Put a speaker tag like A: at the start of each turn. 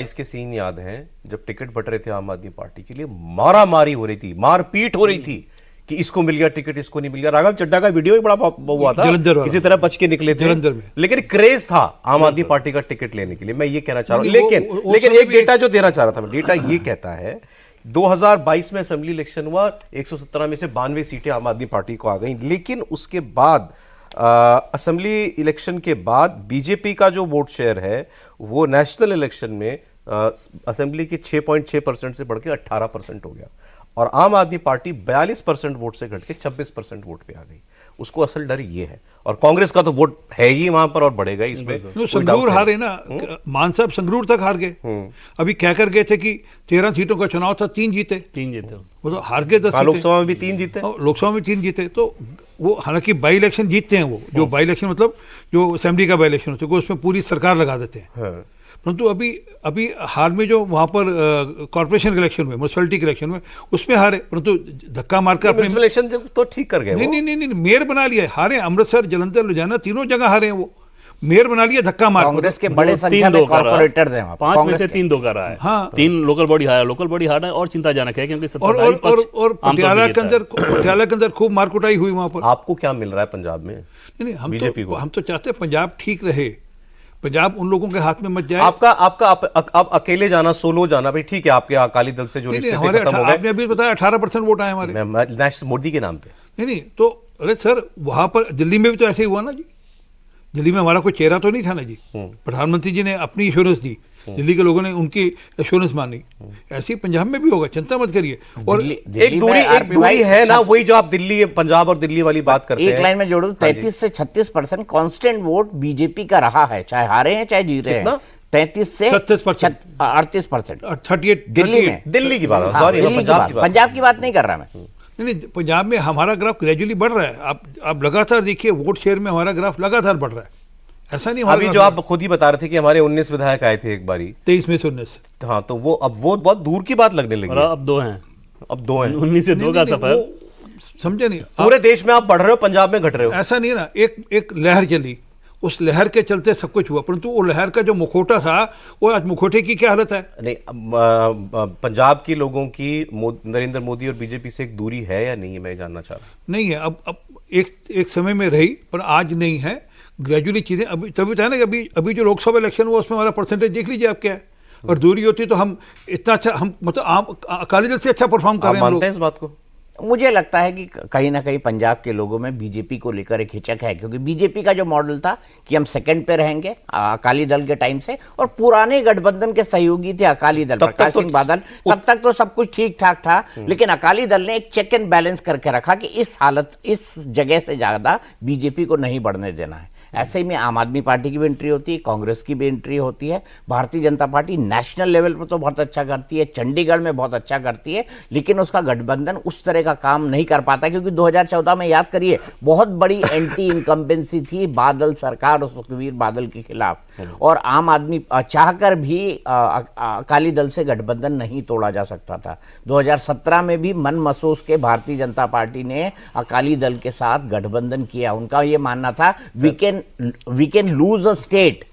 A: इसके सीन याद हैं जब टिकट बट रहे थे आम आदमी पार्टी के लिए, मारा मारी हो रही थी, मारपीट हो रही थी कि इसको मिल गया टिकट, इसको नहीं मिल गया। राघव चड्ढा का वीडियो ही बड़ा हुआ था, किसी तरह बच के निकले थे, लेकिन क्रेज था आम आदमी पार्टी का टिकट लेने के लिए। मैं ये कहना चाह रहा हूं, लेकिन एक डेटा जो देना चाह रहा था मैं, डेटा ये कहता है 2022 में असेंबली इलेक्शन हुआ, 117 में से 92 सीटें आम आदमी पार्टी को आ गई, लेकिन उसके बाद असेंबली इलेक्शन के बाद बीजेपी का जो वोट शेयर है वो नेशनल इलेक्शन में असेंबली के 6.6% से बढ़ के 18% हो गया, और आम आदमी पार्टी 42% वोट से घट के 26% वोट पे आ गई। उसको असल डर ये है, और कांग्रेस का तो वोट है ही वहां पर और बढ़ेगा ही इसमें।
B: संगरूर हारे ना, मान साहब संगरूर तक हार गए। अभी कह कर गए थे कि 13 सीटों का चुनाव था, 3 जीते वो तो हार गए। 10
A: लोकसभा में भी 3 जीते,
B: लोकसभा में 3 जीते। तो वो हालांकि बाई इलेक्शन जीतते हैं, वो जो बाई इलेक्शन मतलब जो असेंबली का बाई इलेक्शन होता है उसमें पूरी सरकार लगा देते हैं। परंतु अभी हाल में जो वहां पर कॉर्पोरेशन के इलेक्शन में, म्युनिसिपैलिटी के इलेक्शन में, उसमें हारे, परंतु धक्का मारकर अपने
A: इलेक्शन तो ठीक कर गए।
B: नहीं, मेयर बना लिया, हारे। अमृतसर, जलंधर, लुधियाना तीनों जगह हारे हैं। वो मेयर बना लिया धक्का मार।
C: कांग्रेस के बड़े संख्या में कॉर्पोरेटर्स हैं,
D: 5 में से 3 दो का रहा है।
B: हाँ,
D: 3 लोकल बॉडी हारा है और चिंताजनक है, क्योंकि
B: और पटियाला के अंदर खूब मारकुटाई हुई वहां पर।
A: आपको क्या मिल रहा है पंजाब में?
B: नहीं, हम तो चाहते हैं पंजाब ठीक रहे, पंजाब उन लोगों के हाथ में मत जाए।
A: आप अकेले जाना, सोलो जाना, भाई ठीक है, आपके अकाली दल से जो रिश्ते खत्म हो गए।
B: आपने अभी बताया 18% वोट आए हमारे
A: नेशनल मोदी के नाम पे।
B: नहीं, तो अरे सर वहां पर दिल्ली में भी तो ऐसे ही हुआ ना जी। दिल्ली में हमारा कोई चेहरा तो नहीं था ना जी। प्रधानमंत्री जी ने अपनी एश्योरेंस दी, दिल्ली के लोगों ने उनकी एश्योरेंस मानी। ऐसे ही पंजाब में भी होगा, चिंता मत करिए। और
A: एक दूरी है ना, वही जो आप दिल्ली, पंजाब और दिल्ली वाली बात करते हैं।
C: एक लाइन में जोड़ो, 33 से 36% कांस्टेंट वोट बीजेपी का रहा है, चाहे हारे हैं चाहे जीत रहे हैं। 33 से
B: 38%,
C: 38% दिल्ली में।
A: दिल्ली की बात, सॉरी
C: पंजाब की बात नहीं कर रहा मैं।
B: नहीं, पंजाब में हमारा ग्राफ ग्रेजुअली बढ़ रहा है। आप लगातार देखिए, वोट शेयर में हमारा ग्राफ लगातार बढ़ रहा है। ऐसा नहीं,
A: अभी जो आप खुद ही बता रहे थे कि हमारे 19 विधायक आए थे एक बारी,
B: 23 में से 19।
A: हाँ, तो वो अब वो बहुत दूर की बात लगने लगी।
D: अब 2 हैं, 19 से 2 का सफर।
B: समझे नहीं,
A: पूरे देश में आप बढ़ रहे हो, पंजाब में घट रहे हो।
B: ऐसा नहीं ना, एक लहर चली, उस लहर के चलते सब कुछ हुआ, परंतु वो लहर का जो मुखौटा था, वो आज मुखौटे की क्या हालत है?
A: नहीं, पंजाब के लोगों की नरेंद्र मोदी और बीजेपी से एक दूरी है या नहीं है, मैं जानना चाह रहा हूँ।
B: नहीं है, अब एक समय में रही, पर आज नहीं है। ग्रेजुअली चीजें अभी तभी बताया ना कि अभी जो लोकसभा इलेक्शन हुआ उसमें हमारा परसेंटेज देख लीजिए आप क्या है। और दूरी होती तो हम इतना अच्छा, हम मतलब अकाली दल से अच्छा परफॉर्म कर रहे हैं।
A: मानते हैं इस बात को?
C: मुझे लगता है कि कहीं ना कहीं पंजाब के लोगों में बीजेपी को लेकर एक हिचक है, क्योंकि बीजेपी का जो मॉडल था कि हम सेकंड पे रहेंगे अकाली दल के टाइम से, और पुराने गठबंधन के सहयोगी थे अकाली दल, प्रकाश सिंह बादल, तब तक तो सब कुछ ठीक ठाक था। लेकिन अकाली दल ने एक चेक एंड बैलेंस करके रखा कि इस जगह से ज्यादा बीजेपी को नहीं बढ़ने देना है। ऐसे ही में आम आदमी पार्टी की भी एंट्री होती है, कांग्रेस की भी एंट्री होती है। Bharatiya Janata party national level पर तो बहुत अच्छा करती है, चंडीगढ़ में बहुत अच्छा करती है, लेकिन उसका गठबंधन उस तरह का काम नहीं कर पाता, क्योंकि 2014 में याद करिए बहुत बड़ी एंटी इनकम्बेंसी थी बादल सरकार और सुखबीर बादल के खिलाफ, और आम आदमी चाहकर भी अकाली दल से गठबंधन नहीं तोड़ा जा सकता था। 2017 में भी मन महसूस के भारतीय जनता पार्टी ने अकाली दल के साथ गठबंधन किया। उनका यह मानना था we can lose a state